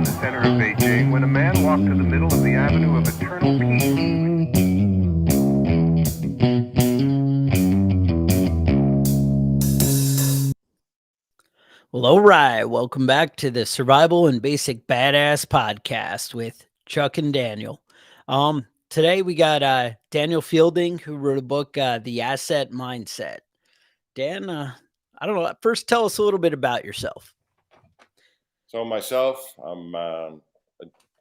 the center of Beijing when a man walked to the middle of the Avenue of Eternal Peace. Well, all right. Welcome back to the Survival and Basic Badass podcast with Chuck and Daniel. Today we got Daniel Fielding, who wrote a book, The Asset Mindset. Dan, I don't know. First, tell us a little bit about yourself. So myself, I'm a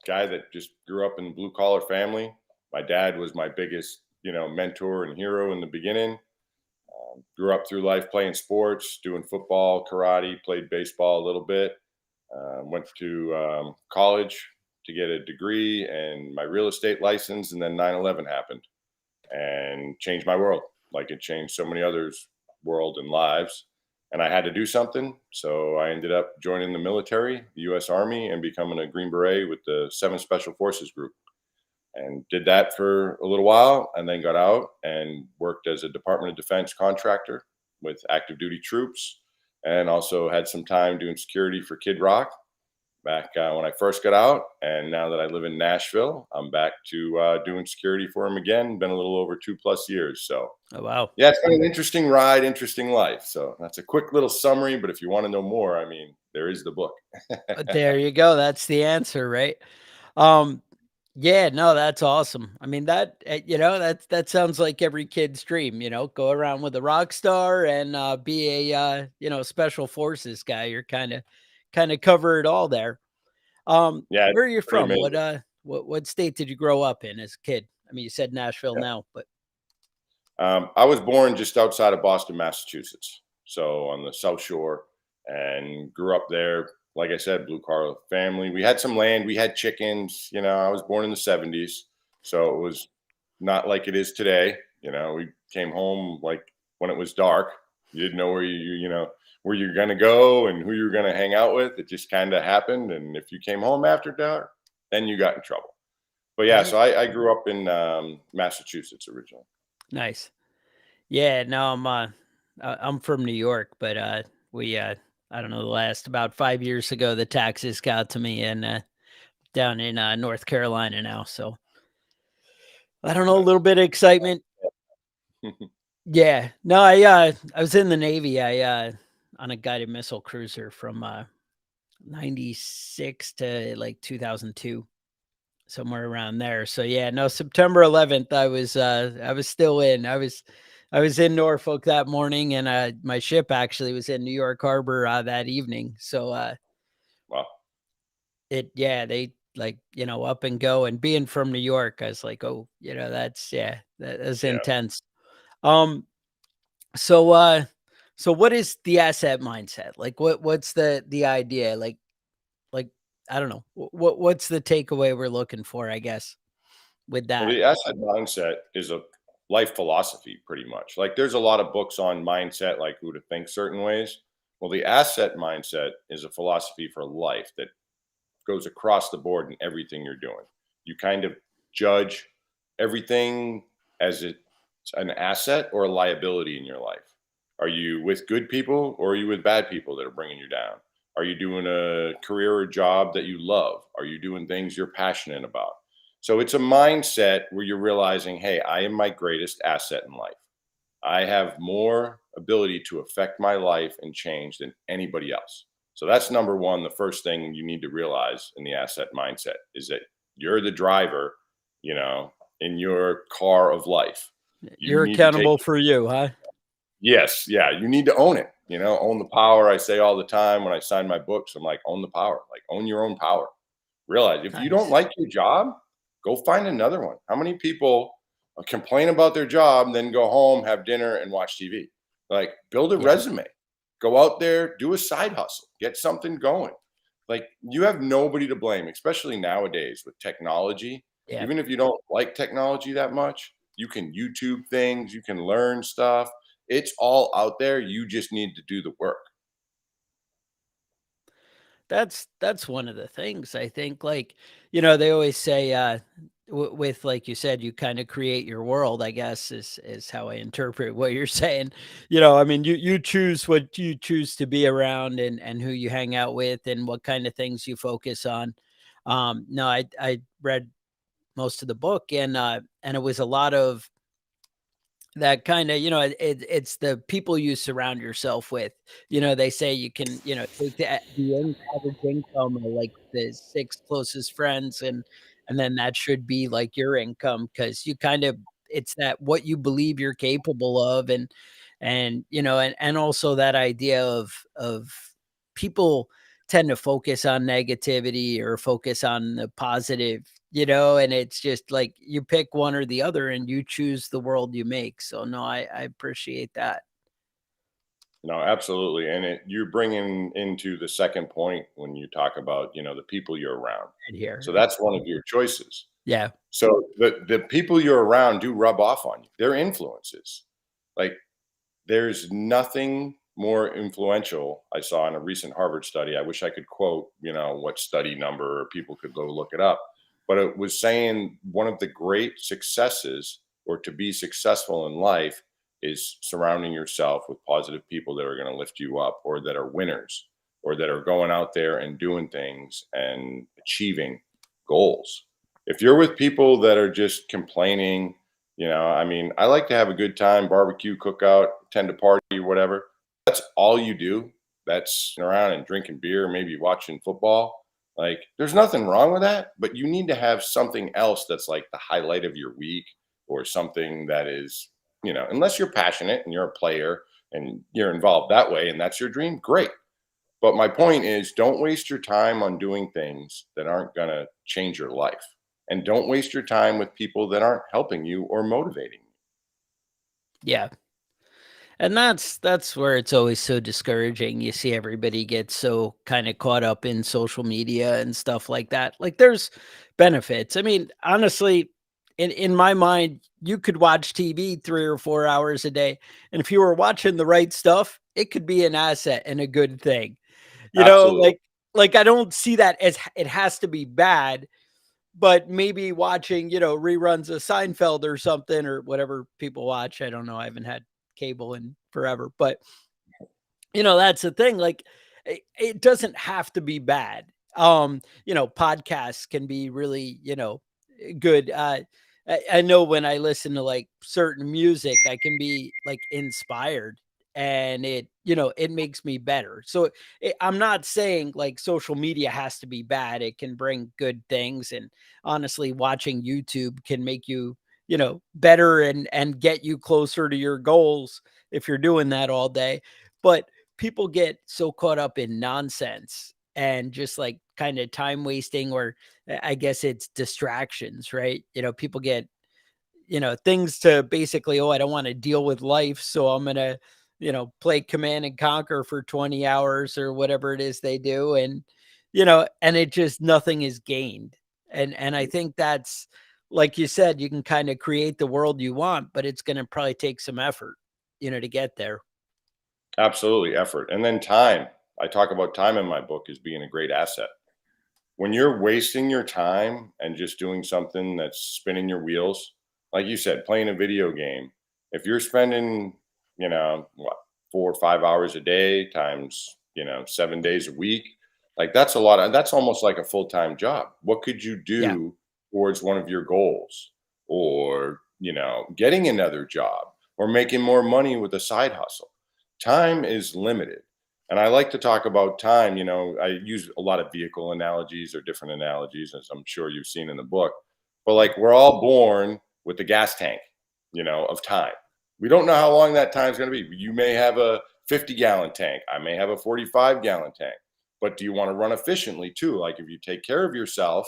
guy that just grew up in a blue collar family. My dad was my biggest, mentor and hero in the beginning. Grew up through life playing sports, doing football, karate, played baseball a little bit. Went to college to get a degree and my real estate license, and then 9/11 happened and changed my world, like it changed so many others' world and lives. And I had to do something, so I ended up joining the military, the U.S. Army, and becoming a Green Beret with the 7th Special Forces Group. And did that for a little while, and then got out and worked as a Department of Defense contractor with active duty troops, and also had some time doing security for Kid Rock back when I first got out. And now that I live in Nashville, I'm back to doing security for him again. Been a little over 2+ years. So, Oh, wow. yeah, it's been an interesting ride, interesting life. So that's a quick little summary. But if you want to know more, I mean, there is the book. There you go. That's the answer, right? Um, yeah, no, that's awesome. I mean, that sounds like every kid's dream, go around with a rock star and be a special forces guy. You're kind of cover it all there. Yeah, it's Where are you pretty from? What amazing. what state did you grow up in as a kid? I mean, you said Nashville Yeah. now, but I was born just outside of Boston, Massachusetts, so on the South Shore, and grew up there. Like I said, blue collar family. We had some land, we had chickens. I was born in the '70s, so it was not like it is today. We came home like when it was dark. You didn't know where you're gonna go and who you're gonna hang out with. It just kind of happened, and if you came home after dark, then you got in trouble. But yeah, right. so I grew up in Massachusetts originally. Nice. Yeah, no, I'm from New York, but we I don't know, the last about 5 years ago the taxes got to me and down in North Carolina now. So I don't know, a little Nice. bit of excitement. Yeah. No, I was in the Navy. I on a guided missile cruiser from 96 to like 2002, somewhere around there. So yeah, no, September 11th I was still in. I was in Norfolk that morning, and my ship actually was in New York Harbor that evening. So Wow. they like, up and go, and being from New York, I was like, "Oh, that's Yeah. intense." Um so so what is the asset mindset? Like what's the idea? Like I don't know. What's the takeaway we're looking for, I guess, with Well, that? the asset mindset is a life philosophy, pretty much. Like there's a lot of books on mindset, like who to think certain ways. Well, the asset mindset is a philosophy for life that goes across the board in everything you're doing. You kind of judge everything as it's an asset or a liability in your life. Are you with good people or are you with bad people that are bringing you down? Are you doing a career or job that you love? Are you doing things you're passionate about? So it's a mindset where you're realizing, hey, I am my greatest asset in life. I have more ability to affect my life and change than anybody else. So that's number one. The first thing you need to realize in the asset mindset is that you're the driver, you know, in your car of life. You You're need to take, accountable for you, huh? yes, yeah, you need to own it, own the power. I say all the time when I sign my books, I'm like, own the power, like own your own power. Realize if you don't Nice. like your job, go find another one. How many people complain about their job, then go home, have dinner, and watch TV? Like, build a Yeah. resume, go out there, do a side hustle, get something going. Like, you have nobody to blame, especially nowadays with technology. Yeah. Even if you don't like technology that much, you can YouTube things, you can learn stuff. It's all out there. You just need to do the work. That's one of the things I think, like, they always say, with, like you said, you kind of create your world, I guess, is how I interpret what you're saying. I mean, you choose what you choose to be around, and who you hang out with, and what kind of things you focus on. No, I read most of the book, and it was a lot of that kind of, it's the people you surround yourself with. They say you can, take the average income of like the six closest friends, and then that should be like your income, because you kind of, it's that what you believe you're capable of, and also that idea of people tend to focus on negativity or focus on the positive, and it's just like you pick one or the other and you choose the world you make. So no, I appreciate that No, absolutely. And you're bringing into the second point when you talk about, the people you're around. right here. So that's one of your choices. Yeah, So the people you're around do rub off on you. They're influences. Like, there's nothing more influential. I saw in a recent Harvard study. I wish I could quote, what study number, or people could go look it up. But it was saying one of the great successes, or to be successful in life, is surrounding yourself with positive people that are going to lift you up, or that are winners, or that are going out there and doing things and achieving goals. If you're with people that are just complaining, I mean, I like to have a good time, barbecue, cookout, tend to party, whatever. That's all you do. That's sitting around and drinking beer, maybe watching football. Like, there's nothing wrong with that, but you need to have something else that's like the highlight of your week, or something that is, unless you're passionate and you're a player and you're involved that way and that's your dream, great. But my point is, don't waste your time on doing things that aren't going to change your life. And don't waste your time with people that aren't helping you or motivating you. yeah. And that's where it's always so discouraging. You see everybody get so kind of caught up in social media and stuff like that. Like, there's benefits. I mean, honestly, in my mind, you could watch TV 3 or 4 hours a day, and if you were watching the right stuff, it could be an asset and a good thing. You know, Absolutely. like I don't see that as it has to be bad, but maybe watching, reruns of Seinfeld or something, or whatever people watch. I don't know. I haven't had cable in forever, but that's the thing. Like, it doesn't have to be bad. Podcasts can be really, good. I know when I listen to like certain music, I can be like inspired, and it makes me better. So I'm not saying like social media has to be bad. It can bring good things. And honestly, watching YouTube can make you, better and get you closer to your goals if you're doing that all day. But people get so caught up in nonsense and just like kind of time wasting, or I guess it's distractions, right? People get, things to basically, oh, I don't want to deal with life, so I'm going to, play Command and Conquer for 20 hours or whatever it is they do. And, and it just, nothing is gained. And I think that's, like you said, you can kind of create the world you want, but it's going to probably take some effort, to get there. Absolutely. Effort. And then time. I talk about time in my book as being a great asset. When you're wasting your time and just doing something that's spinning your wheels, like you said, playing a video game, if you're spending, what, 4 or 5 hours a day times, 7 days a week, like, that's a lot. That's almost like a full-time job. What could you Yeah. do towards one of your goals, or, getting another job, or making more money with a side hustle? Time is limited. And I like to talk about time. I use a lot of vehicle analogies, or different analogies, as I'm sure you've seen in the book. But like, we're all born with the gas tank, of time. We don't know how long that time's going to be. You may have a 50-gallon tank. I may have a 45-gallon tank. But do you want to run efficiently too? Like, if you take care of yourself,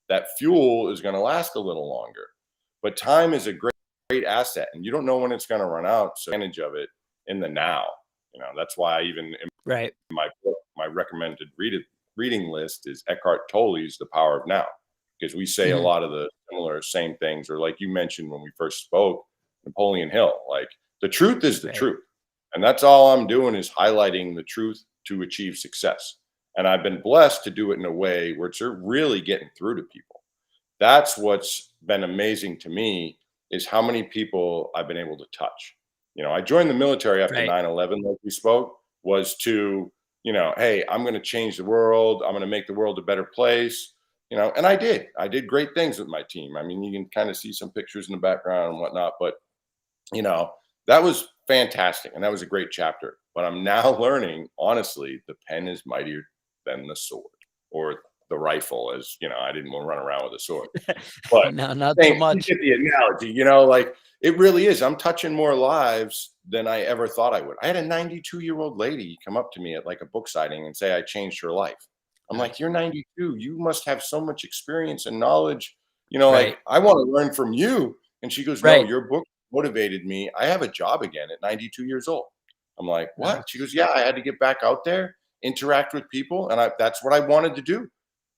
that fuel is going to last a little longer. But time is a great asset, and you don't know when it's going to run out. So advantage of it in the now. That's why I even, Right. my book, my recommended reading list is Eckhart Tolle's The Power of Now, because we say a Mhm. lot of the similar same things, or like you mentioned when we first spoke, Napoleon Hill. Like, the truth is the Right. truth, and that's all I'm doing, is highlighting the truth to achieve success. And I've been blessed to do it in a way where it's really getting through to people. That's what's been amazing to me, is how many people I've been able to touch. I joined the military after Right. 9/11, like we spoke, was to, hey, I'm going to change the world. I'm going to make the world a better place. And I did great things with my team. I mean, you can kind of see some pictures in the background and whatnot, but you know, that was fantastic. And that was a great chapter. But I'm now learning, honestly, the pen is mightier than the sword or the rifle, as I didn't want to run around with a sword. But No, not so same, you much. get the analogy, like it really is. I'm touching more lives than I ever thought I would. I had a 92-year-old lady come up to me at like a book signing and say I changed her life. I'm like, Nice. you're 92. You must have so much experience and knowledge. Right. Like I want to learn from you. And she goes, no, Right. your book motivated me. I have a job again at 92 years old. I'm like, what? She Nice. goes, yeah, I had to get back out there, interact with people. And that's what I wanted to do.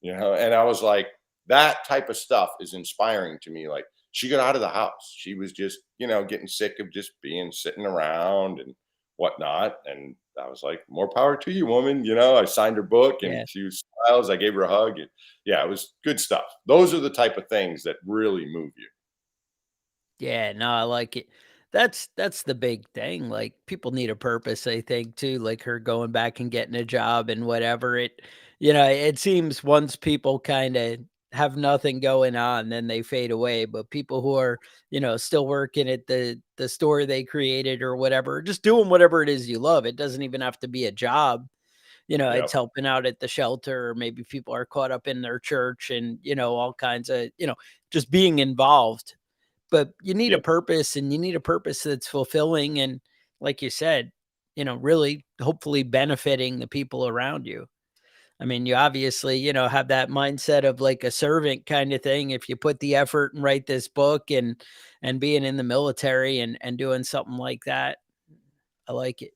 And I was like, that type of stuff is inspiring to me. Like she got out of the house. She was just, getting sick of just being sitting around and whatnot. And I was like, more power to you, woman. I signed her book and Yeah. she was smiles. I gave her a hug. And yeah, it was good stuff. Those are the type of things that really move you. Yeah, no, I like it. That's the big thing. Like people need a purpose, I think, too. Like her going back and getting a job and whatever. It seems once people kind of have nothing going on, then they fade away. But people who are, still working at the store they created or whatever, just doing whatever it is you love. It doesn't even have to be a job. Yep. It's helping out at the shelter, or maybe people are caught up in their church and, all kinds of, just being involved, but you need a Yep. purpose, and you need a purpose that's fulfilling and, like you said, really hopefully benefiting the people around you. I mean, you obviously, have that mindset of like a servant kind of thing. If you put the effort and write this book and being in the military and doing something like that, I like it.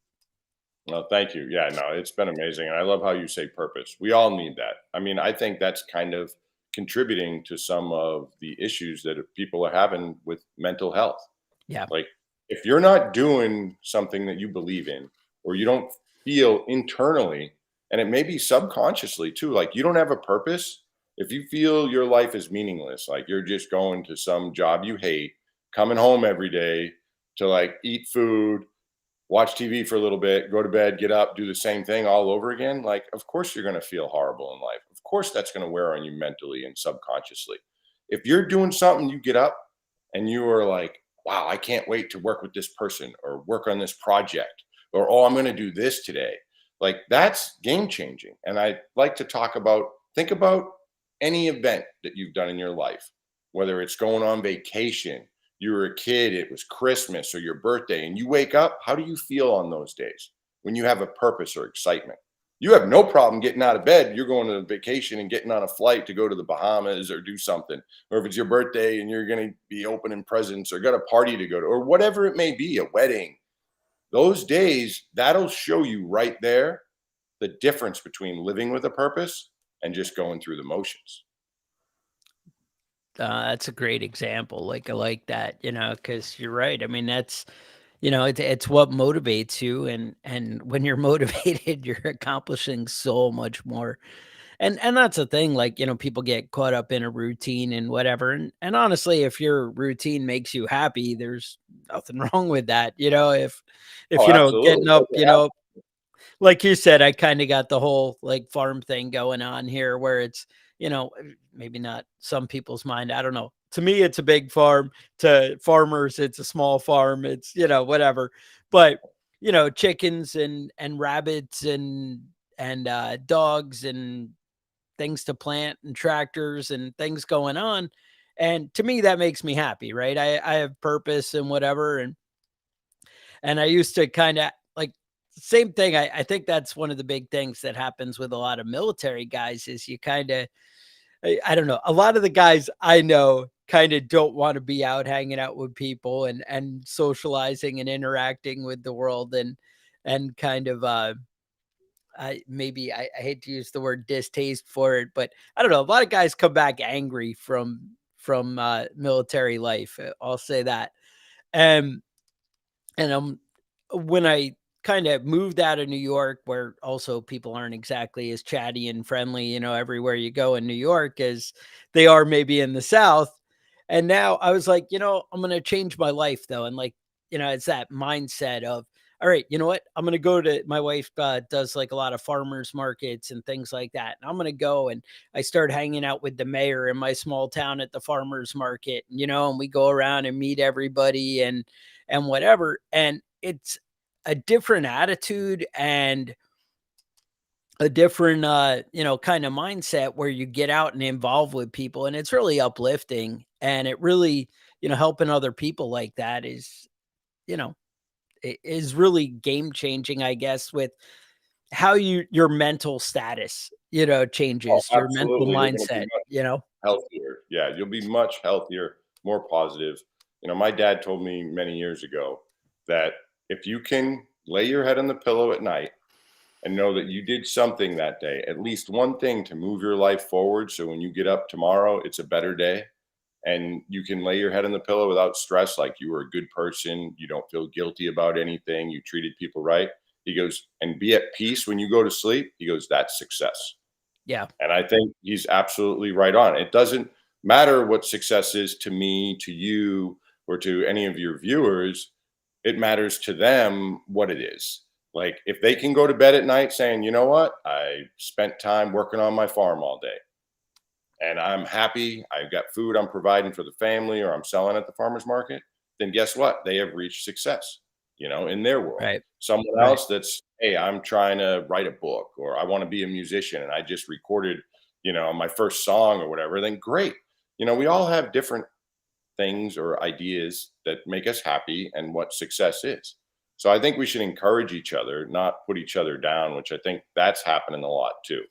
Well, thank you. Yeah, no, it's been amazing. And I love how you say purpose. We all need that. I mean, I think that's kind of contributing to some of the issues that people are having with mental health. Yeah. Like, if you're not doing something that you believe in, or you don't feel internally, and it may be subconsciously too, like you don't have a purpose, if you feel your life is meaningless, like you're just going to some job you hate, coming home every day to like eat food, watch TV for a little bit, go to bed, get up, do the same thing all over again, like, of course you're going to feel horrible in life. Of course that's going to wear on you mentally and subconsciously. If you're doing something, you get up and you are like, wow, I can't wait to work with this person or work on this project, or, oh, I'm going to do this today. Like, that's game changing. And I like to think about any event that you've done in your life, whether it's going on vacation, you were a kid, it was Christmas or your birthday, and you wake up, how do you feel on those days when you have a purpose or excitement? You have no problem getting out of bed. You're going on a vacation and getting on a flight to go to the Bahamas or do something. Or if it's your birthday and you're going to be opening presents or got a party to go to, or whatever it may be, a wedding, those days, that'll show you right there the difference between living with a purpose and just going through the motions. That's a great example. Like I like that, because you're right. I mean, that's it's what motivates you, and when you're motivated, you're accomplishing so much more. And that's the thing, like, people get caught up in a routine and whatever. And honestly, if your routine makes you happy, there's nothing wrong with that. If Oh, absolutely. getting up, Doesn't have like you said, I kind of got the whole like farm thing going on here where it's, maybe not some people's mind. I don't know. To me, it's a big farm. To farmers, it's a small farm. It's, whatever. But, chickens and rabbits and dogs and things to plant and tractors and things going on. And to me, that makes me happy, right? I have purpose and whatever. And I used to kind of like same thing. I think that's one of the big things that happens with a lot of military guys is you kind of, I don't know, a lot of the guys I know kind of don't want to be out hanging out with people and socializing and interacting with the world and kind of I hate to use the word distaste for it, but I don't know. A lot of guys come back angry from military life. I'll say that. Um, and when I kind of moved out of New York, where also people aren't exactly as chatty and friendly, everywhere you go in New York as they are maybe in the South. And now I was like, I'm going to change my life though. And like, it's that mindset of, all right, you know what? I'm going to go to my wife does like a lot of farmers markets and things like that. And I'm going to go and I start hanging out with the mayor in my small town at the farmers market, and we go around and meet everybody and whatever. And it's a different attitude and a different kind of mindset where you get out and involved with people, and it's really uplifting, and it really, helping other people like that is, you know is really game changing, I guess, with how your mental status, Oh, changes, your mental absolutely. You're going to be mindset. healthier. Yeah, you'll be much healthier, more positive. My dad told me many years ago that if you can lay your head on the pillow at night and know that you did something that day, at least one thing to move your life forward. So when you get up tomorrow, it's a better day and you can lay your head on the pillow without stress, like you were a good person, you don't feel guilty about anything, you treated people right. He goes, and be at peace when you go to sleep. He goes, that's success. Yeah. And I think he's absolutely right on. It doesn't matter what success is to me, to you, or to any of your viewers. It matters to them what it is. Like if they can go to bed at night saying, you know what, I spent time working on my farm all day and I'm happy, I've got food I'm providing for the family or I'm selling at the farmer's market, then guess what? They have reached success, in their world. Right. Someone Right. else that's, hey, I'm trying to write a book or I want to be a musician and I just recorded, my first song or whatever, then great. We all have different things or ideas that make us happy and what success is. So I think we should encourage each other, not put each other down, which I think that's happening a lot too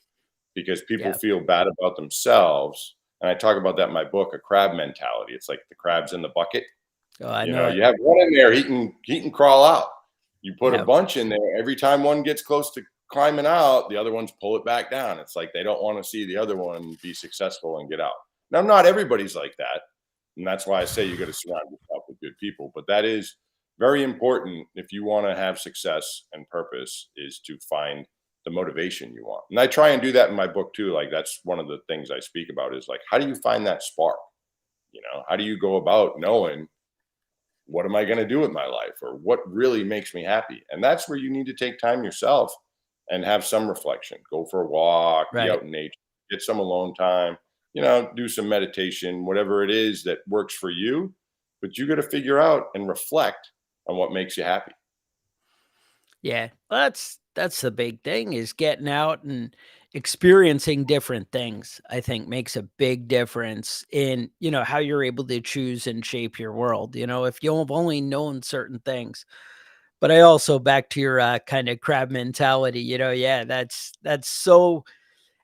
because people Yeah. feel bad about themselves. And I talk about that in my book, A Crab Mentality. It's like the crabs in the bucket. Oh, I know it. You have one in there, he can crawl out. You put a Yeah. bunch in there. Every time one gets close to climbing out, the other ones pull it back down. It's like they don't want to see the other one be successful and get out. Now, not everybody's like that. And that's why I say you got to surround yourself with good people. But that is very important if you want to have success and purpose, is to find the motivation you want. And I try and do that in my book too. Like that's one of the things I speak about is like, how do you find that spark? How do you go about knowing what am I going to do with my life or what really makes me happy? And that's where you need to take time yourself and have some reflection. Go for a walk, be Right. out in nature, get some alone time, do some meditation, whatever it is that works for you. But you got to figure out and reflect on what makes you happy. Yeah. Well, that's the big thing, is getting out and experiencing different things. I think makes a big difference in, how you're able to choose and shape your world. If you've only known certain things. But I also, back to your kind of crab mentality, yeah, that's so,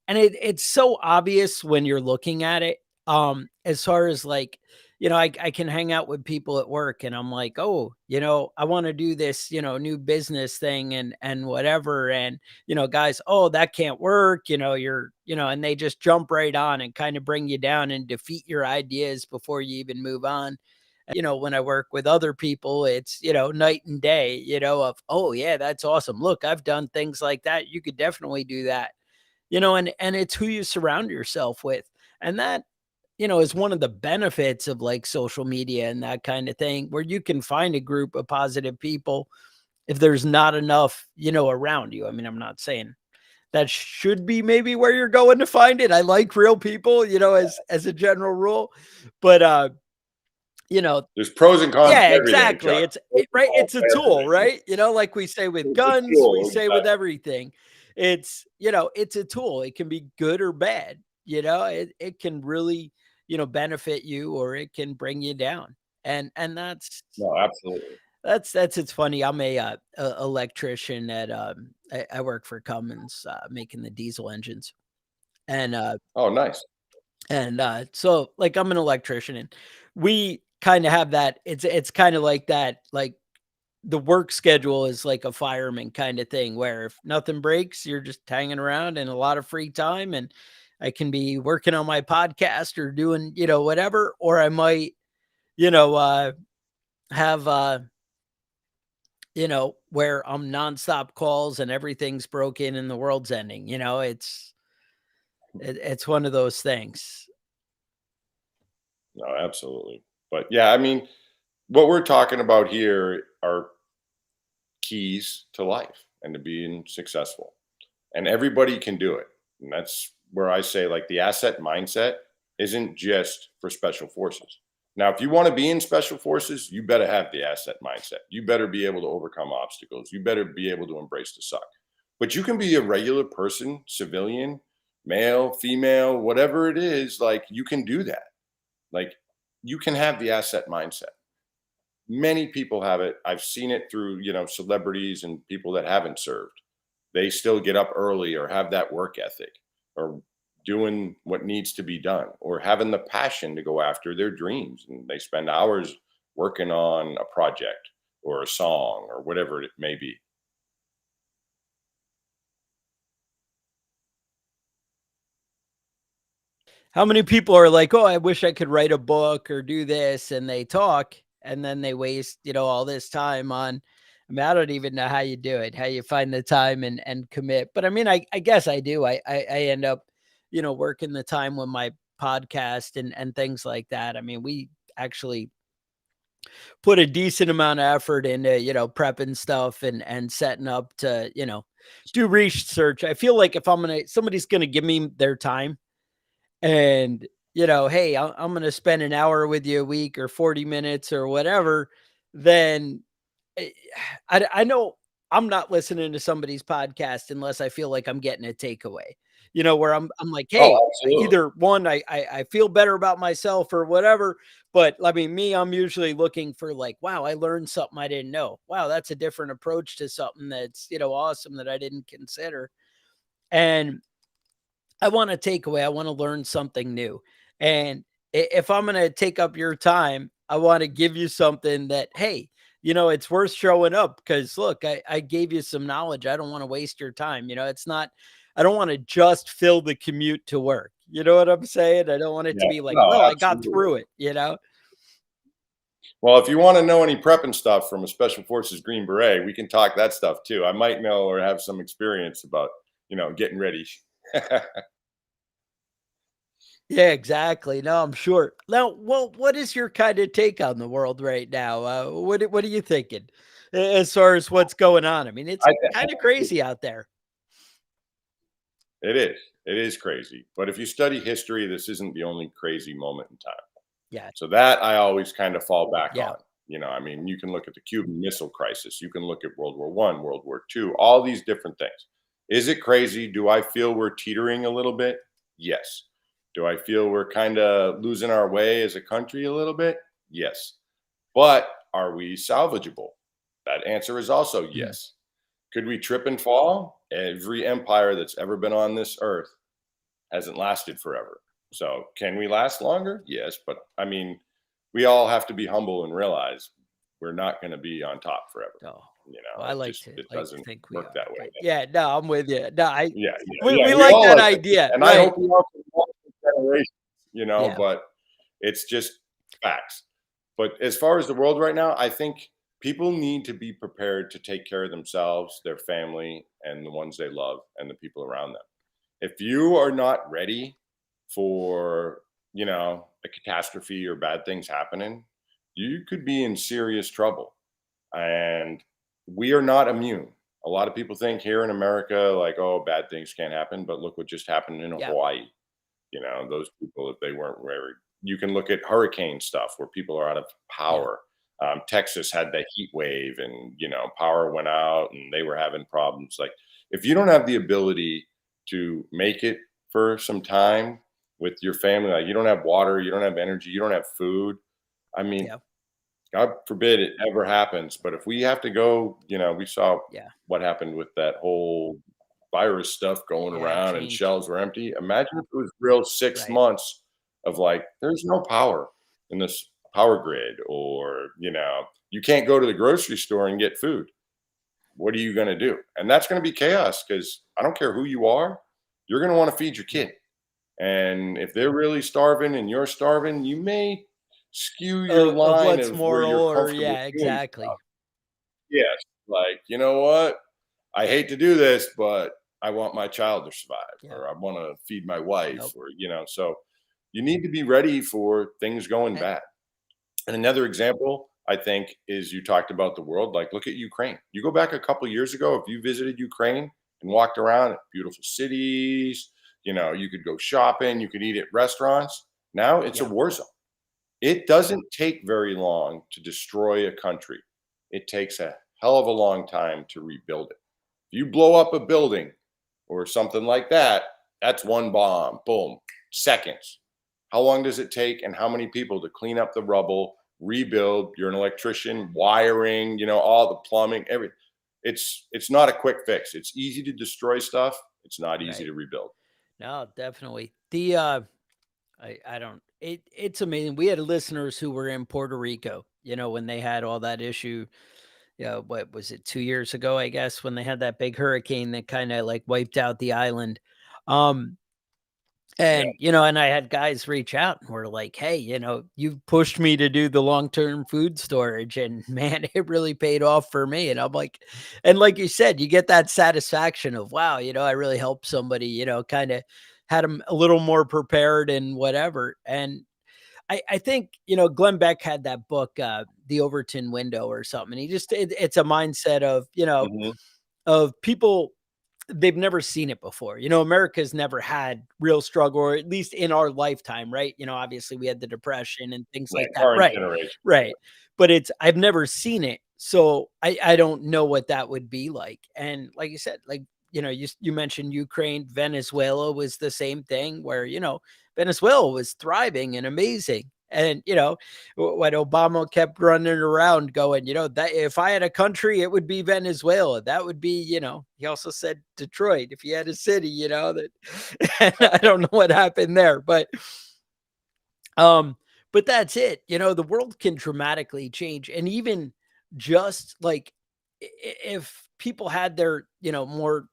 and it's so obvious when you're looking at it. As far as like, I can hang out with people at work and I'm like, oh, I want to do this, new business thing and whatever. And, guys, oh, that can't work, and they just jump right on and kind of bring you down and defeat your ideas before you even move on. When I work with other people, it's, night and day, of, oh yeah, that's awesome. Look, I've done things like that. You could definitely do that, and it's who you surround yourself with. And that, is one of the benefits of like social media and that kind of thing, where you can find a group of positive people if there's not enough, around you. I mean, I'm not saying that should be maybe where you're going to find it. I like real people, as a general rule, but you know, There's pros and cons yeah, to everything, exactly. Chuck. It's Pros and right. cons It's a to tool, everything. right? Like we say with It's a guns, we tool, say with exactly. everything. It's, it's a tool. It can be good or bad. It can really, benefit you, or it can bring you down. And No, absolutely. that's it's funny. I'm a electrician at I work for Cummins, making the diesel engines. And Oh, nice. so like I'm an electrician, and we kind of have that. It's kind of like that, like the work schedule is like a fireman kind of thing, where if nothing breaks, you're just hanging around and a lot of free time. And I can be working on my podcast or doing, whatever, or I might, have, where I'm nonstop calls and everything's broken and the world's ending. It's one of those things. No, absolutely. But yeah, I mean, what we're talking about here are keys to life and to being successful. And everybody can do it. And that's where I say, like, the asset mindset isn't just for special forces. Now, if you want to be in special forces, you better have the asset mindset. You better be able to overcome obstacles. You better be able to embrace the suck. But you can be a regular person, civilian, male, female, whatever it is, like, you can do that. Like, you can have the asset mindset. Many people have it. I've seen it through, celebrities and people that haven't served. They still get up early or have that work ethic or doing what needs to be done or having the passion to go after their dreams. And they spend hours working on a project or a song or whatever it may be. How many people are like, oh, I wish I could write a book or do this, and they talk, and then they waste, all this time on. I mean, I don't even know how you do it, how you find the time and commit. But I mean, I guess I do. I end up, working the time with my podcast and things like that. I mean, we actually put a decent amount of effort into, prepping stuff and setting up to, do research. I feel like if somebody's gonna give me their time and, hey, I'm going to spend an hour with you a week or 40 minutes or whatever, then eh, I know I'm not listening to somebody's podcast unless I feel like I'm getting a takeaway, where I'm like, hey, Oh, absolutely. either one, I feel better about myself or whatever. But I mean, I'm usually looking for like, wow, I learned something I didn't know. Wow, that's a different approach to something that's, awesome that I didn't consider. And I want to take away. I want to learn something new. And if I'm going to take up your time, I want to give you something that, hey, it's worth showing up because look, I gave you some knowledge. I don't want to waste your time. It's not, I don't want to just fill the commute to work. You know what I'm saying? I don't want it to Yeah. be like, No, well, I got absolutely. through it. Well, if you want to know any prepping stuff from a Special Forces Green Beret, we can talk that stuff too. I might know or have some experience about, getting ready. Yeah, exactly. No, I'm sure. Now, well, what is your kind of take on the world right now? What are you thinking as far as what's going on? I mean, it's I kind of think crazy out there. it is. It is crazy. But if you study history, this isn't the only crazy moment in time. Yeah, So that I always kind of fall back yeah, on. I mean, you can look at the Cuban Missile Crisis. You can look at World War One, World War Two, all these different things. Is it crazy? Do I feel we're teetering a little bit? Yes. Do I feel we're kind of losing our way as a country a little bit? Yes. But are we salvageable? That answer is also mhm, yes. Could we trip and fall? Every empire that's ever been on this earth hasn't lasted forever. So can we last longer? Yes. But I mean, we all have to be humble and realize we're not going to be on top forever. oh, well, I It just it like to doesn't think we work are, that way. but yeah, no, I'm with you. No, Yeah, yeah, we yeah. We like all that like to think, idea, and I right? hope we all can multiple generations, Yeah, but it's just facts. But as far as the world right now, I think people need to be prepared to take care of themselves, their family, and the ones they love, and the people around them. If you are not ready for, a catastrophe or bad things happening, you could be in serious trouble. And we are not immune. A lot of people think here in America, like, oh, bad things can't happen. But look what just happened in yeah, Hawaii. Those people, if they weren't very, you can look at hurricane stuff where people are out of yeah, power. Texas had that heat wave and, power went out and they were having problems. Like, if you don't have the ability to make it for some time with your family, like you don't have water, you don't have energy, you don't have food. I mean, yeah, God forbid it ever happens, but if we have to go, we saw yeah, what happened with that whole virus stuff going yeah. It around and changed, shelves were empty. Imagine if it was real 6 right? months of like, there's no power in this power grid, or, you can't go to the grocery store and get food. What are you going to do? And that's going to be chaos because I don't care who you are, you're going to want to feed your Yeah. kid. And if they're really starving and you're starving, you may skew your Of line what's of where moral, you're or comfortable yeah, doing exactly. stuff. Yes. Like, you know what? I hate to do this, but I want my child to survive, Yeah. or I want to feed my wife, Yep. or, so you need to be ready for things going Eh, bad. And another example, I think, is you talked about the world. Like, look at Ukraine. You go back a couple years ago, if you visited Ukraine and walked around at beautiful cities, you could go shopping, you could eat at restaurants. Now it's a Yeah. war zone. It doesn't take very long to destroy a country. It takes a hell of a long time to rebuild it. If you blow up a building or something like that, that's one bomb. Boom. Seconds. How long does it take and how many people to clean up the rubble, rebuild? You're an electrician, wiring, all the plumbing, everything. It's not a quick fix. It's easy to destroy stuff. It's not easy Right. to rebuild. No, definitely. I don't it's amazing. We had listeners who were in Puerto Rico, when they had all that issue. What was it, 2 years ago, I guess, when they had that big hurricane that kind of like wiped out the island. Um, Yeah. and I had guys reach out and were like, "Hey, you pushed me to do the long-term food storage, and man, it really paid off for me." And I'm like, and like you said, you get that satisfaction of, wow, I really helped somebody, kind of had them a little more prepared and whatever. And I think, Glenn Beck had that book, The Overton Window or something. And it's a mindset of, Mhm. of people, they've never seen it before. America's never had real struggle, or at least in our lifetime, right? Obviously we had the depression and things Right. like that. Current Right. generation. Right. But I've never seen it. So I don't know what that would be like. And like you said, like, you mentioned Ukraine, Venezuela was the same thing where, Venezuela was thriving and amazing. And, when Obama kept running around going, that if I had a country, it would be Venezuela. That would be, he also said Detroit, if he had a city, that, and I don't know what happened there, um, but that's it. The world can dramatically change. And even just like if people had their, more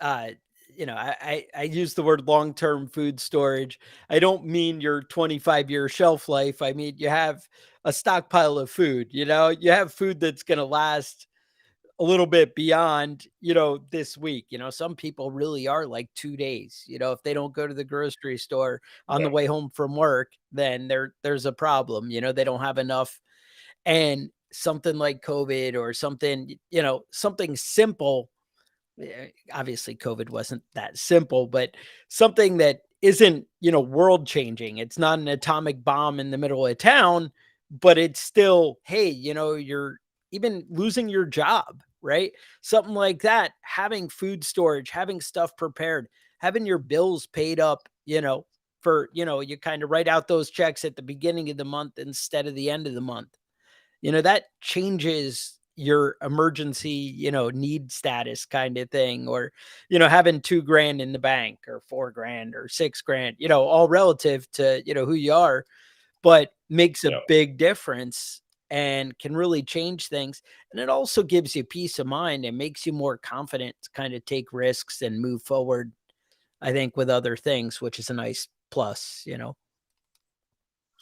uh I use the word long-term food storage. I don't mean your 25-year shelf life. I mean, you have a stockpile of food, you have food that's going to last a little bit beyond, this week. Some people really are like 2 days. If they don't go to the grocery store on Yeah. the way home from work, then there's a problem. They don't have enough. And something like COVID or something, something simple. Obviously COVID wasn't that simple, but something that isn't, world changing. It's not an atomic bomb in the middle of town, but it's still, hey, you're even losing your job, right? Something like that, having food storage, having stuff prepared, having your bills paid up, for, you kind of write out those checks at the beginning of the month instead of the end of the month. That changes your emergency, need status kind of thing, or, having 2 grand in the bank or 4 grand or 6 grand, all relative to, who you are, but makes a Yeah. big difference and can really change things. And it also gives you peace of mind and makes you more confident to kind of take risks and move forward, I think, with other things, which is a nice plus.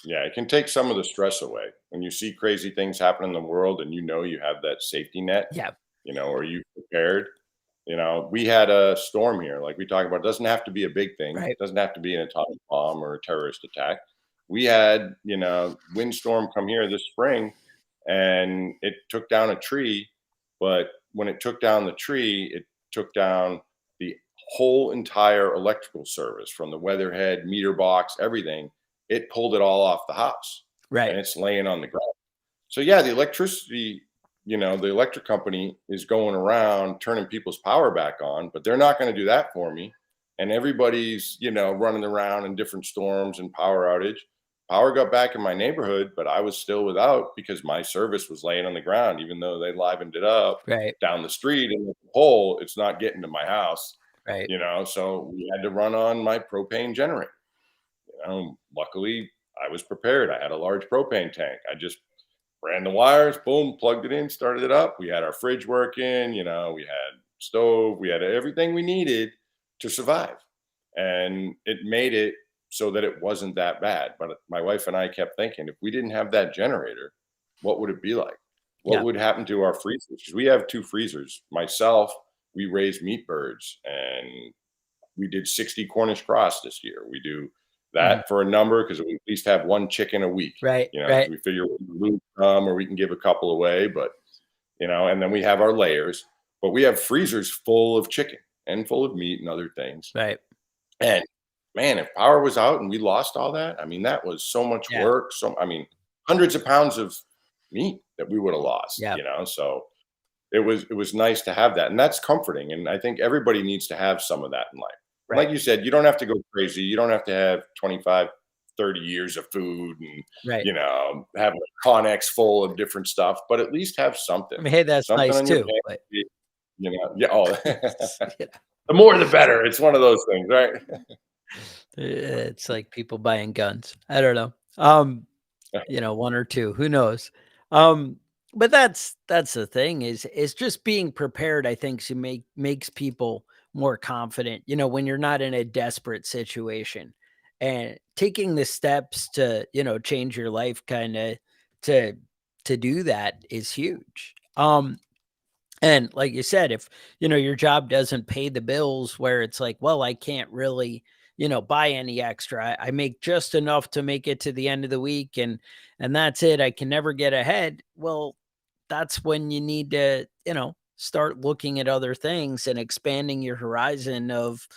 Yeah, it can take some of the stress away when you see crazy things happen in the world and you have that safety net, Yeah. are you prepared? We had a storm here, like we talked about. It doesn't have to be a big thing, Right. it doesn't have to be an atomic bomb or a terrorist attack. We had, windstorm come here this spring and it took down a tree, but when it took down the tree, it took down the whole entire electrical service from the weatherhead, meter box, everything. It pulled it all off the house and Right. it's laying on the ground. So yeah, the electricity, the electric company is going around turning people's power back on, but they're not going to do that for me. And everybody's, running around in different storms and power outage. Power got back in my neighborhood, but I was still without because my service was laying on the ground, even though they livened it up Right. down the street in the pole. It's not getting to my house, Right. so we had to run on my propane generator. Luckily, I was prepared. I had a large propane tank. I just ran the wires, boom, plugged it in, started it up. We had our fridge working, we had stove, we had everything we needed to survive. And it made it so that it wasn't that bad. But my wife and I kept thinking, if we didn't have that generator, what would it be like? What Yeah. would happen to our freezers? Because we have 2 freezers. Myself, we raise meat birds and we did 60 Cornish cross this year. We do Mhm. that for a number because we at least have one chicken a week, Right, you know, because right, we figure we can lose some or we can give a couple away, but and then we have our layers, but we have freezers full of chicken and full of meat and other things. right. And man, if power was out and we lost all that, I mean, that was so much Yeah, work. I mean, hundreds of pounds of meat that we would have lost, yeah, So it was nice to have that. And that's comforting. And I think everybody needs to have some of that in life. And right, like you said, you don't have to go crazy. You don't have to have 25, 30 years of food and, right. have a Connex full of different stuff, but at least have I something, mean, hey, that's something nice on your too, but pantry, Yeah. Oh, yeah, the more the better. It's one of those things, right? it's like people buying guns. I don't know. One or two, who knows? Um, but that's the thing is just being prepared, I think, makes people more confident, when you're not in a desperate situation and taking the steps to, change your life kind of to to do that is huge. And like you said, if your job doesn't pay the bills where it's like, well, I can't really, buy any extra. I make just enough to make it to the end of the week and that's it. I can never get ahead. Well, that's when you need to, start looking at other things and expanding your horizon of,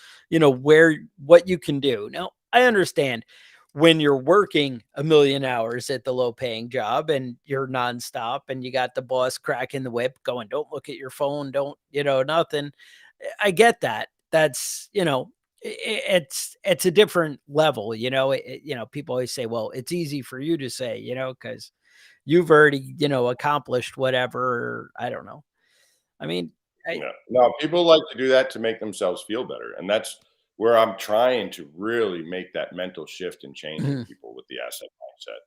what you can do. Now, I understand when you're working a million hours at the low paying job and you're nonstop and you got the boss cracking the whip going, don't look at your phone, don't, nothing. I get that. That's, it's a different level, people always say, well, it's easy for you to say, because you've already, accomplished whatever, or I don't know. I mean, I No, no, people like to do that to make themselves feel better, and that's where I'm trying to really make that mental shift and change in Mhm, people with the asset mindset,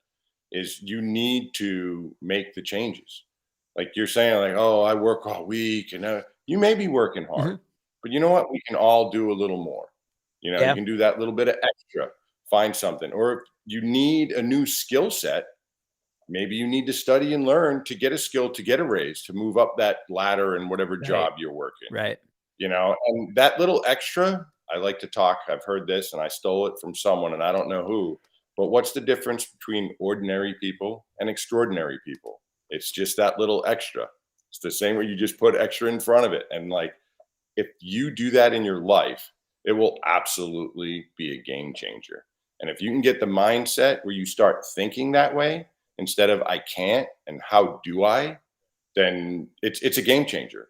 is you need to make the changes. Like you're saying, like, "Oh, I work all week," and, you may be working hard, mhm, but you know what? We can all do a little more. You yeah, can do that little bit of extra, find something, or if you need a new skill set, maybe you need to study and learn to get a skill, to get a raise, to move up that ladder in whatever right, job you're working. right. And that little extra, I like to talk. I've heard this and I stole it from someone and I don't know who, but what's the difference between ordinary people and extraordinary people? It's just that little extra. It's the same way you just put extra in front of it. And like, if you do that in your life, it will absolutely be a game changer. And if you can get the mindset where you start thinking that way instead of I can't and how do I, then it's a game changer.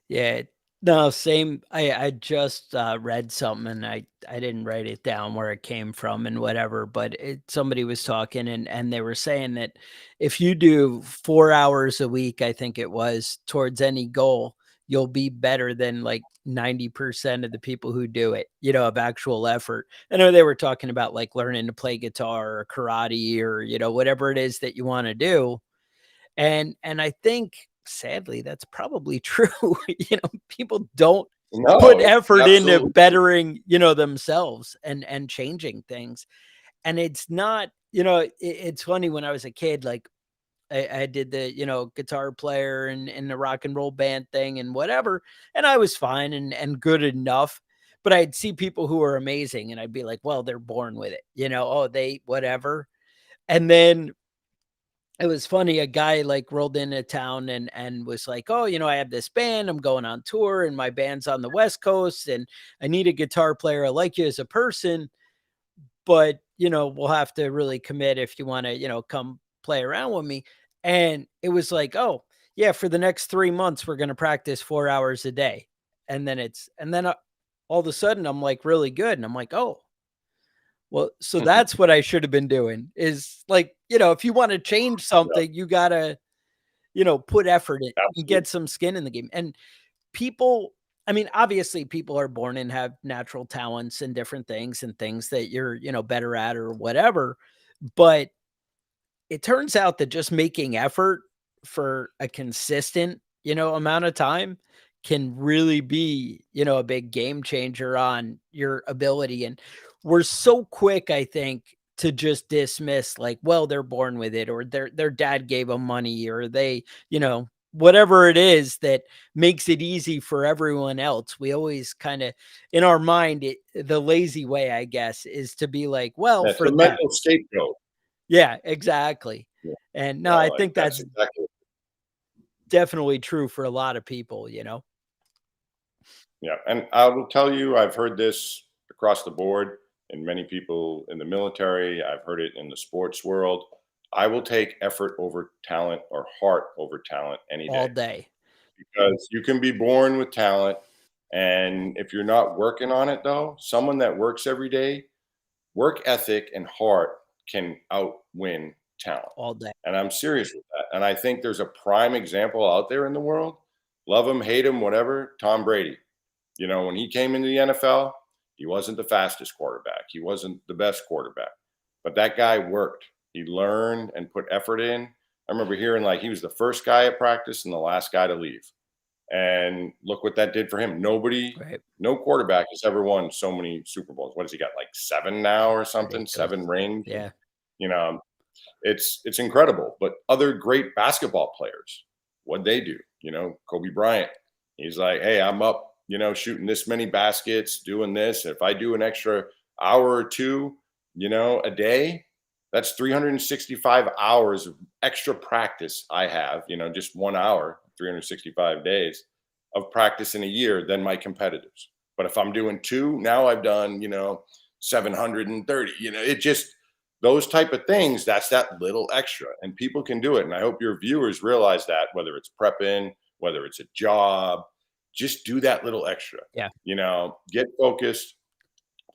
Yeah. No, same. I just read something and I didn't write it down where it came from and whatever, but somebody was talking and they were saying that if you do 4 hours a week, I think it was, towards any goal, you'll be better than like 90% of the people who do it, of actual effort. I know they were talking about like learning to play guitar or karate or, whatever it is that you want to do. And I think sadly that's probably true. People don't No, put it's effort into absolutely bettering, themselves and changing things. And it's not, it's funny when I was a kid, like I did the, guitar player and the rock and roll band thing and whatever, and I was fine and good enough. But I'd see people who are amazing and I'd be like, well, they're born with it, oh, they whatever. And then it was funny, a guy like rolled into town and was like, oh, I have this band, I'm going on tour and my band's on the West Coast and I need a guitar player. I like you as a person, but we'll have to really commit if you want to, come play around with me. And it was like, oh yeah, for the next 3 months we're going to practice 4 hours a day. And then all of a sudden I'm like really good and I'm like, oh, well, so that's what I should have been doing, is like, if you want to change yeah, something, you gotta, put effort in and absolutely. get some skin in the game. And people, I mean, obviously people are born and have natural talents and different things and things that you're, better at or whatever. But it turns out that just making effort for a consistent, amount of time can really be, a big game changer on your ability. And we're so quick, I think, to just dismiss like, well, they're born with it or their dad gave them money or they, whatever it is that makes it easy for everyone else. We always kind of, in our mind, the lazy way, I guess, is to be like, well, That's for the them. mental scapegoat. Yeah, exactly. Yeah. And no, No, I like think that's that's exactly. definitely true for a lot of people, you know? Yeah, and I will tell you, I've heard this across the board in many people in the military. I've heard it in the sports world. I will take effort over talent or heart over talent any All day, day. because you can be born with talent. And if you're not working on it, though, someone that works every day, work ethic and heart can outwin talent. All day. And I'm serious with that. And I think there's a prime example out there in the world. Love him, hate him, whatever. Tom Brady. You know, when he came into the NFL, he wasn't the fastest quarterback. He wasn't the best quarterback, but that guy worked. He learned and put effort in. I remember hearing like he was the first guy at practice and the last guy to leave. And look what that did for him. Nobody, Right. no quarterback has ever won so many Super Bowls. What has he got? Like 7 now or something? Ridiculous. 7 rings. Yeah. You know, it's incredible. But other great basketball players, what they do, you know, Kobe Bryant, he's like, hey, I'm up, you know, shooting this many baskets, doing this. If I do an extra hour or two, you know, a day, that's 365 hours of extra practice I have, you know, just 1 hour, 365 days of practice in a year than my competitors. But if I'm doing two, now I've done, you know, 730, you know, it just, those type of things, that's that little extra, and people can do it. And I hope your viewers realize that, whether it's prepping, whether it's a job, just do that little extra. Yeah. You know, get focused,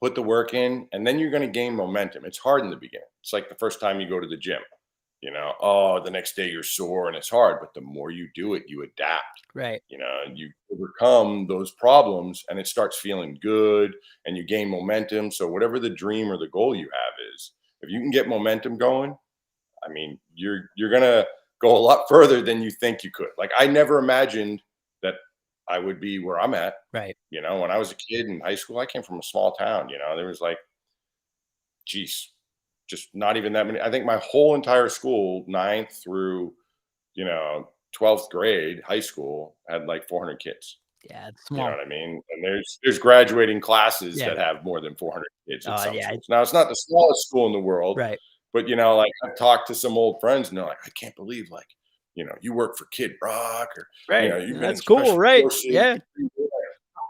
put the work in, and then you're going to gain momentum. It's hard in the beginning. It's like the first time you go to the gym, you know, oh, the next day you're sore and it's hard, but the more you do it, you adapt. Right. You know, you overcome those problems and it starts feeling good and you gain momentum. So whatever the dream or the goal you have is, if you can get momentum going, I mean, you're gonna go a lot further than you think you could. Like I never imagined that I would be where I'm at. Right. You know, when I was a kid in high school, I came from a small town. You know, there was like, geez, just not even that many. I think my whole entire school, ninth through, you know, 12th grade, high school, had like 400 kids. Yeah. It's You know small. what I mean? And there's graduating classes Yeah. that have more than 400 kids at some Yeah. schools. Now it's not the smallest school in the world, Right. but you know, like I've talked to some old friends and they're like, I can't believe like, you know, you work for Kid Rock or you know, Right. you've been in That's cool. special Right. forces. Yeah.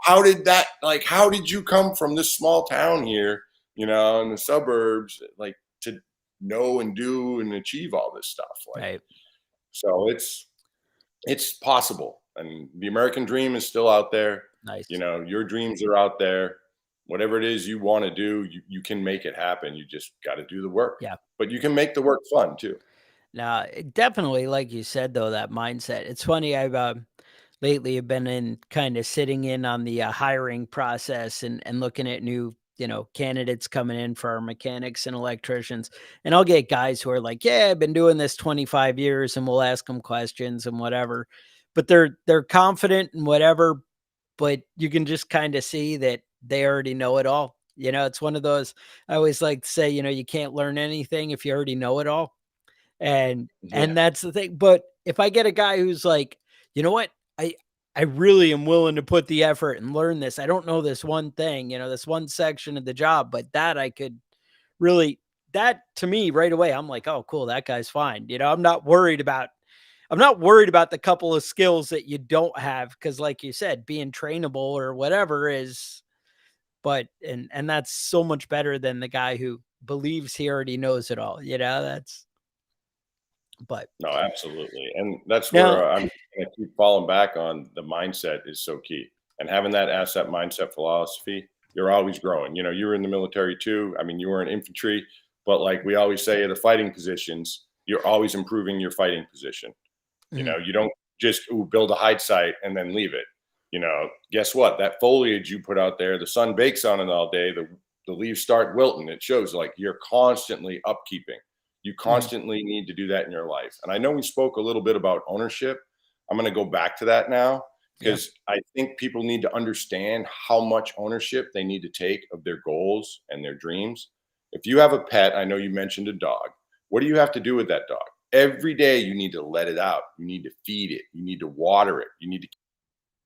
How did that like how did you come from this small town here, you know, in the suburbs, like to know and do and achieve all this stuff? Like Right. so it's possible, and the American dream is still out there. Nice. You know, your dreams are out there. Whatever it is you want to do, you can make it happen. You just got to do the work. Yeah. But you can make the work fun too. Now, definitely, like you said, though, that mindset. It's funny. I've lately have been in kind of sitting in on the hiring process and looking at new, candidates coming in for our mechanics and electricians. And I'll get guys who are like, "Yeah, I've been doing this 25 years," and we'll ask them questions and whatever. But they're confident and whatever. But you can just kind of see that they already know it all. It's one of those. I always like to say, you can't learn anything if you already know it all. And Yeah. that's the thing, but if I get a guy who's like, "You know what? I really am willing to put the effort and learn this. I don't know this one thing, this one section of the job, but that I could really," that to me right away, I'm like, "Oh, cool, that guy's fine." I'm not worried about the couple of skills that you don't have because, like you said, being trainable or whatever is, but and that's so much better than the guy who believes he already knows it all. That's but No, absolutely. And that's now. where I'm going to keep falling back on the mindset is so key. And having that asset mindset philosophy, you're always growing. You know, you were in the military too. I mean, you were in infantry, but like we always say, the fighting positions, you're always improving your fighting position. You Mhm. know, you don't just build a hide site and then leave it. You know, guess what? That foliage you put out there, the sun bakes on it all day. The leaves start wilting. It shows like you're constantly upkeeping. You Mhm. constantly need to do that in your life. And I know we spoke a little bit about ownership. I'm going to go back to that now Yeah. because I think people need to understand how much ownership they need to take of their goals and their dreams. If you have a pet, I know you mentioned a dog. What do you have to do with that dog? every day you need to let it out. You need to feed it. You need to water it. You need to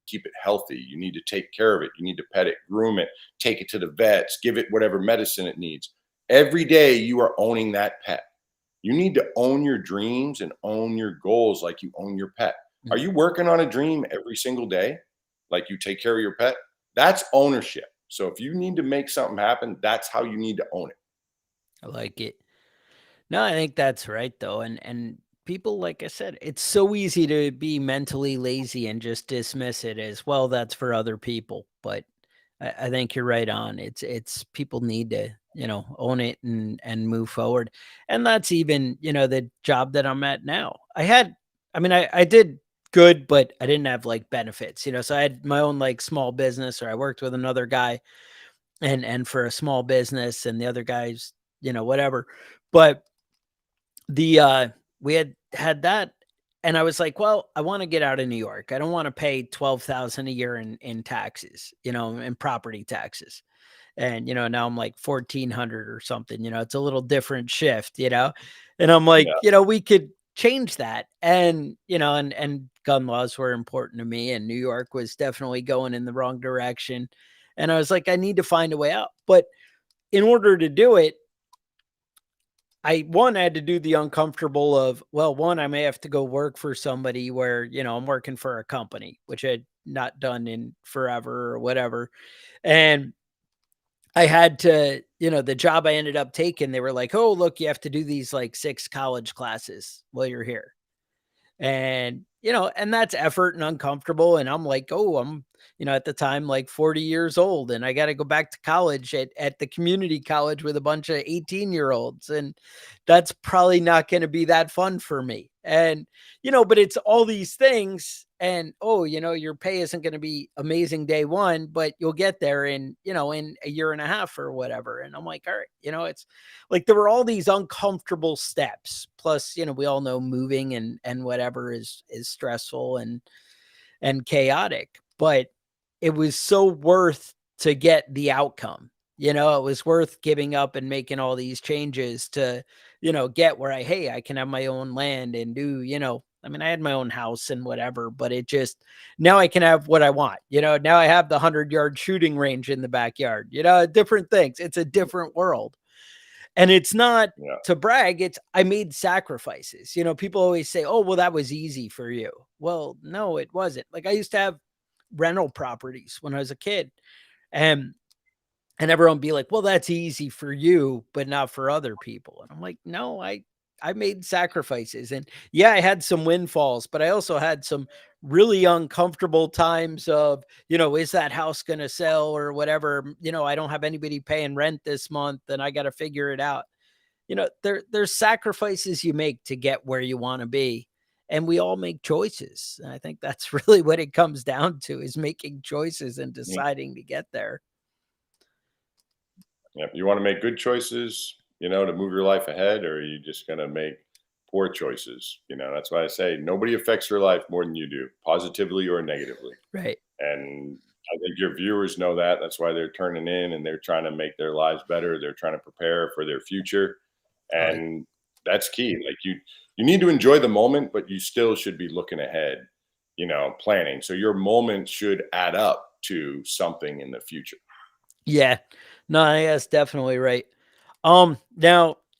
keep it healthy. You need to take care of it. You need to pet it, groom it, take it to the vets, give it whatever medicine it needs. Every day you are owning that pet. You need to own your dreams and own your goals like you own your pet. Are you working on a dream every single day? Like you take care of your pet? That's ownership. So if you need to make something happen, that's how you need to own it. I like it. No, I think that's right though. And people, like I said, it's so easy to be mentally lazy and just dismiss it as, well, that's for other people. But I think you're right on. It's people need to, own it and move forward. And that's even, the job that I'm at now. I did good, but I didn't have like benefits, so I had my own like small business, or I worked with another guy and for a small business, and the other guys, whatever. But we had that, and I was like, well, I want to get out of New York. I don't want to pay 12,000 a year in taxes, in property taxes. And now I'm like 1,400 or something. It's a little different shift, and I'm like, Yeah. we could change that. And and gun laws were important to me, and New York was definitely going in the wrong direction. And I was like, I need to find a way out. But in order to do it, I had to do the uncomfortable of, well, one, I may have to go work for somebody where, I'm working for a company, which I'd not done in forever or whatever. And I had to, the job I ended up taking, they were like, oh, look, you have to do these like 6 college classes while you're here. And, and that's effort and uncomfortable. And I'm like, oh, I'm, at the time, like 40 years old, and I got to go back to college at the community college with a bunch of 18-year-olds. And that's probably not going to be that fun for me. And, but it's all these things. And, oh, your pay isn't going to be amazing day one, but you'll get there in a year and a half or whatever. And I'm like, all right, it's like there were all these uncomfortable steps. Plus, we all know moving and whatever is stressful and chaotic, but it was so worth to get the outcome. It was worth giving up and making all these changes to, get where I can have my own land and do, I had my own house and whatever, but it just, now I can have what I want. Now I have the 100-yard shooting range in the backyard, different things. It's a different world. And it's not Yeah. to brag, it's I made sacrifices. People always say, "Oh, well, that was easy for you." Well, no, it wasn't. Like I used to have rental properties when I was a kid. And everyone be like, "Well, that's easy for you, but not for other people." And I'm like, "No, I made sacrifices." And yeah, I had some windfalls, but I also had some really uncomfortable times of, is that house going to sell or whatever? I don't have anybody paying rent this month and I got to figure it out. There's sacrifices you make to get where you want to be. And we all make choices. And I think that's really what it comes down to, is making choices and Mhm. deciding to get there. Yep. You want to make good choices, to move your life ahead, or are you just going to make poor choices? That's why I say nobody affects your life more than you do, positively or negatively. Right. And I think your viewers know that. That's why they're turning in and they're trying to make their lives better. They're trying to prepare for their future. Like, And that's key. Like you need to enjoy the moment, but you still should be looking ahead, planning. So your moment should add up to something in the future. yeah, no, that's definitely right. Now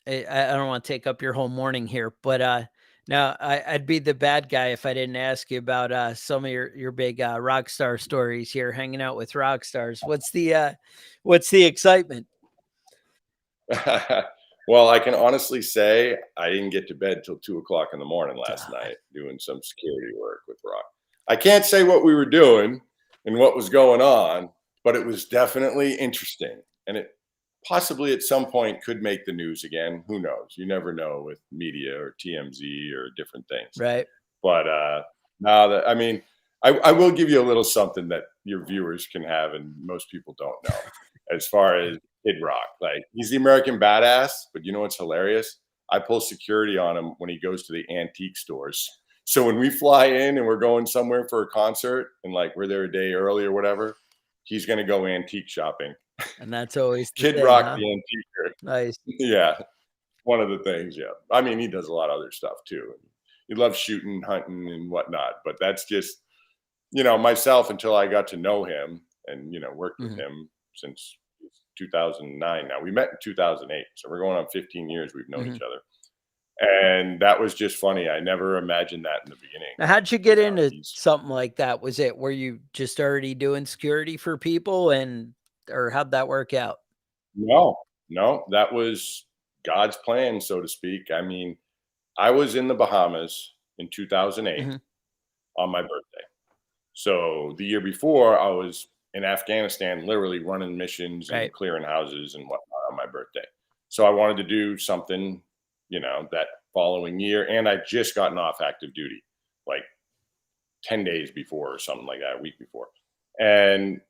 I don't want to take up your whole morning here, but now I'd be the bad guy if I didn't ask you about some of your big rock star stories here, hanging out with rock stars. What's the excitement? Well, I can honestly say I didn't get to bed till 2 o'clock in the morning last God. night doing some security work with Rock. I can't say what we were doing and what was going on, but it was definitely interesting. And it possibly at some point could make the news again. Who knows? You never know with media or TMZ or different things. Right. But now that, I will give you a little something that your viewers can have and most people don't know as far as Kid Rock. Like, he's the American badass, but you know what's hilarious? I pull security on him when he goes to the antique stores. So when we fly in and we're going somewhere for a concert and like we're there a day early or whatever, he's going to go antique shopping. And that's always the Kid thing, Rock huh? the antiquer. Nice. Yeah. one of the things. Yeah, I mean, he does a lot of other stuff too. He loves shooting, hunting, and whatnot. But that's just myself until I got to know him and worked with Mhm. him since 2009. Now we met in 2008, so we're going on 15 years. We've known Mhm. each other, and that was just funny. I never imagined that in the beginning. Now, how'd you get into He's something like that? Were you just already doing security for people or how'd that work out? no, no, that was God's plan, so to speak. I mean, I was in the Bahamas in 2008 Mhm. on my birthday. So the year before, I was in Afghanistan, literally running missions and Right. clearing houses and whatnot on my birthday. So I wanted to do something, that following year. And I just gotten off active duty, like 10 days before or something like that, a week before. And,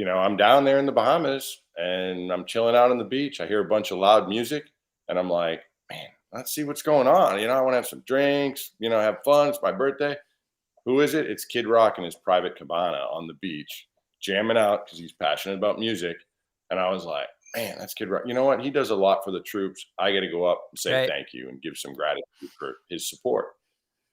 I'm down there in the Bahamas and I'm chilling out on the beach. I hear a bunch of loud music and I'm like, man, let's see what's going on. I want to have some drinks, have fun. It's my birthday. Who is it? It's Kid Rock in his private cabana on the beach, jamming out because he's passionate about music. And I was like, man, that's Kid Rock. You know what? He does a lot for the troops. I got to go up and say Right. thank you and give some gratitude for his support.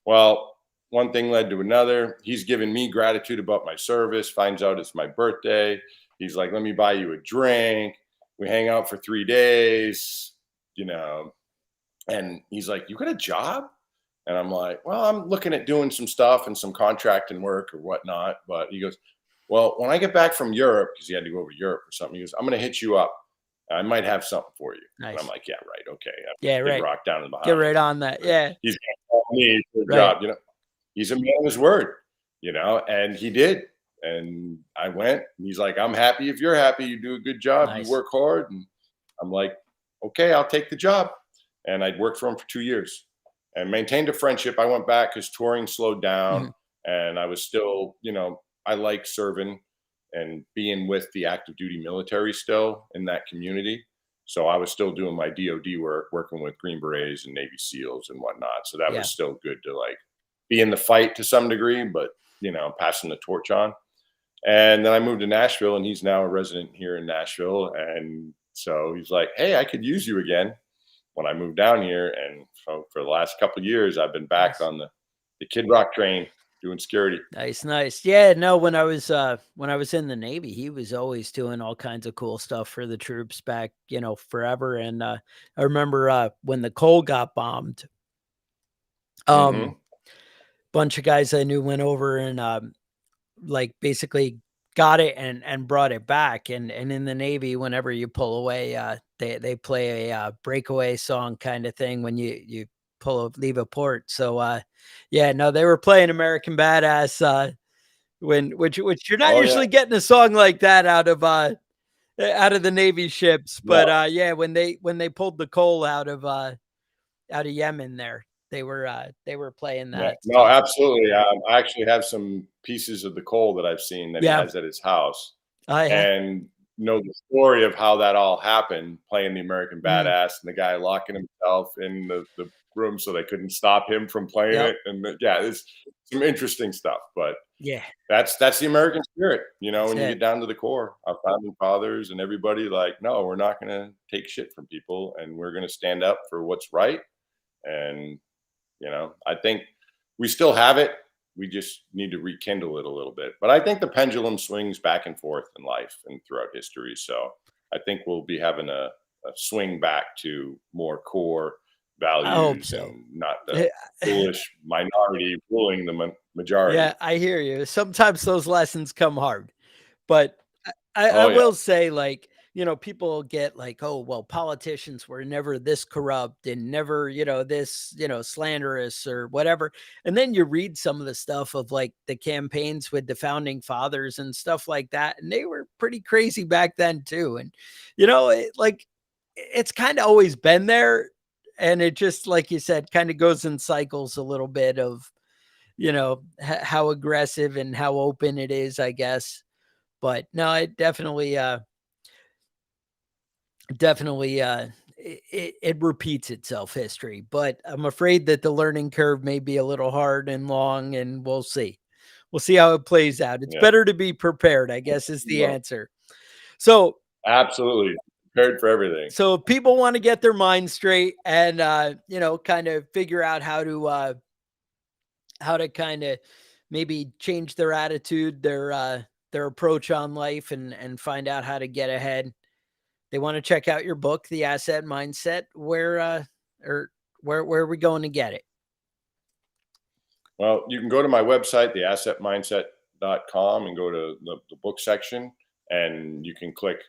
Well, one thing led to another. He's giving me gratitude about my service, finds out it's my birthday. He's like, let me buy you a drink. We hang out for 3 days, you know, and he's like, you got a job? And I'm like, well, I'm looking at doing some stuff and some contracting work or whatnot. But he goes, well, when I get back from Europe, because he had to go over to Europe or something, he goes, I'm going to hit you up. I might have something for you. And I'm Nice. like, yeah, right. Okay. Yeah, Kid right. Rock down in the Get Bahamas. right on that. Yeah. He's going to call me for a Right. job. He's a man of his word, and he did. And I went, and he's like, I'm happy if you're happy. You do a good job. You Nice. work hard. And I'm like, okay, I'll take the job. And I'd worked for him for 2 years and maintained a friendship. I went back because touring slowed down Mhm. and I was still, I like serving and being with the active duty military still in that community. So I was still doing my DOD work, working with Green Berets and Navy SEALs and whatnot. So that Yeah. was still good to like be in the fight to some degree, but passing the torch on. And then I moved to Nashville and he's now a resident here in Nashville. And so he's like, hey, I could use you again when I moved down here. And so for the last couple of years, I've been back Nice. on the Kid Rock train doing security. Nice. Yeah, no, when I was in the Navy, he was always doing all kinds of cool stuff for the troops back, forever. And I remember when the Cole got bombed, Hmm. bunch of guys I knew went over and like basically got it and brought it back. And in the Navy, whenever you pull away, they play a breakaway song kind of thing when you leave a port. So yeah, no, they were playing American Badass which you're not Oh yeah, usually getting a song like that out of the Navy ships. But no, yeah, when they pulled the coal out of Yemen there, they were playing yeah, that. no, So absolutely. I actually have some pieces of the coal that I've seen that he yeah. has at his house, Oh yeah. and know the story of how that all happened. Playing the American Mhm. Badass and the guy locking himself in the room so they couldn't stop him from playing Yep. it, and yeah, it's some interesting stuff. But Yeah. that's the American spirit, That's when you it. get down to the core. Our founding fathers and everybody, like, no, we're not going to take shit from people, and we're going to stand up for what's right. And I think we still have it. We just need to rekindle it a little bit. But I think the pendulum swings back and forth in life and throughout history. So I think we'll be having a swing back to more core I hope values so. and not the foolish minority ruling the majority. Yeah, I hear you. Sometimes those lessons come hard. But I Oh yeah, will say, like, people get like, oh, well, politicians were never this corrupt and never, this, slanderous or whatever. And then you read some of the stuff of like the campaigns with the founding fathers and stuff like that. And they were pretty crazy back then too. And, it's kind of always been there. And it just, like you said, kind of goes in cycles a little bit of, how aggressive and how open it is, I guess. But no, it definitely, it repeats itself, history, but I'm afraid that the learning curve may be a little hard and long, and we'll see. We'll see how it plays out. It's yeah, better to be prepared, I guess, is the well, answer. So absolutely. prepared for everything. So if people want to get their mind straight and kind of figure out how to kind of maybe change their attitude, their approach on life, and find out how to get ahead, they want to check out your book, The Asset Mindset. Where are we going to get it? Well, you can go to my website, theassetmindset.com, and go to the book section, and you can click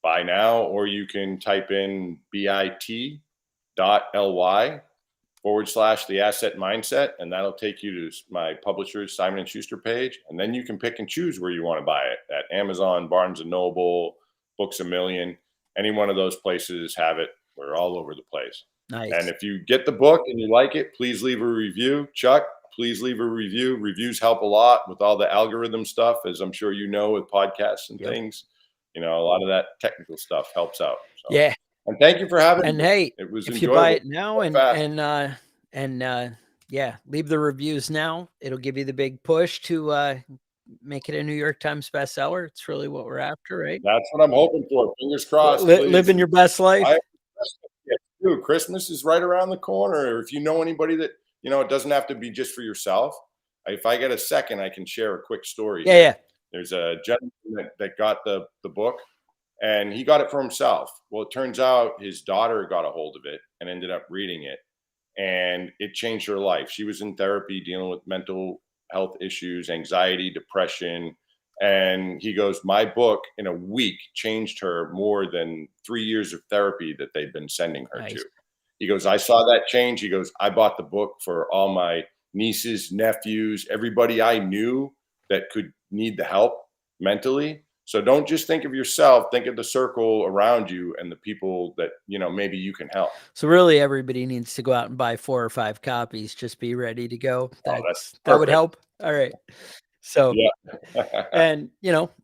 buy now, or you can type in bit.ly /the asset mindset, and that'll take you to my publisher's Simon & Schuster page. And then you can pick and choose where you want to buy it at Amazon, Barnes & Noble, Books A Million. Any one of those places have it. We're all over the place. Nice. And if you get the book and you like it, please leave a review. Chuck, please leave a review. Reviews help a lot with all the algorithm stuff, as I'm sure you know, with podcasts and things. A lot of that technical stuff helps out. So. Yeah. And thank you for having me. And hey, it was if enjoyable. You buy it now leave the reviews now, it'll give you the big push to make it a New York Times bestseller. It's really what we're after, right? That's what I'm hoping for. Fingers crossed. Living your best life. Christmas is right around the corner. If you know anybody that, it doesn't have to be just for yourself. If I get a second, I can share a quick story. Yeah. There's a gentleman that got the book, and he got it for himself. Well, it turns out his daughter got a hold of it and ended up reading it, and it changed her life. She was in therapy dealing with mental health issues, anxiety, depression. And he goes, my book in a week changed her more than 3 years of therapy that they've been sending her to. He goes, I saw that change. He goes, I bought the book for all my nieces, nephews, everybody I knew that could need the help mentally. So don't just think of yourself, think of the circle around you and the people that, maybe you can help. So really everybody needs to go out and buy 4 or 5 copies. Just be ready to go. That would help. All right. So, and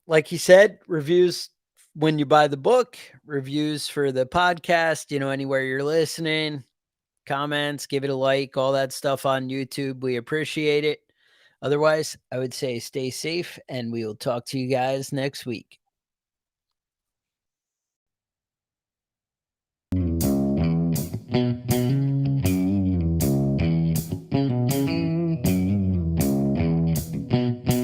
like he said, reviews when you buy the book, reviews for the podcast, anywhere you're listening, comments, give it a like, all that stuff on YouTube. We appreciate it. Otherwise, I would say stay safe, and we will talk to you guys next week.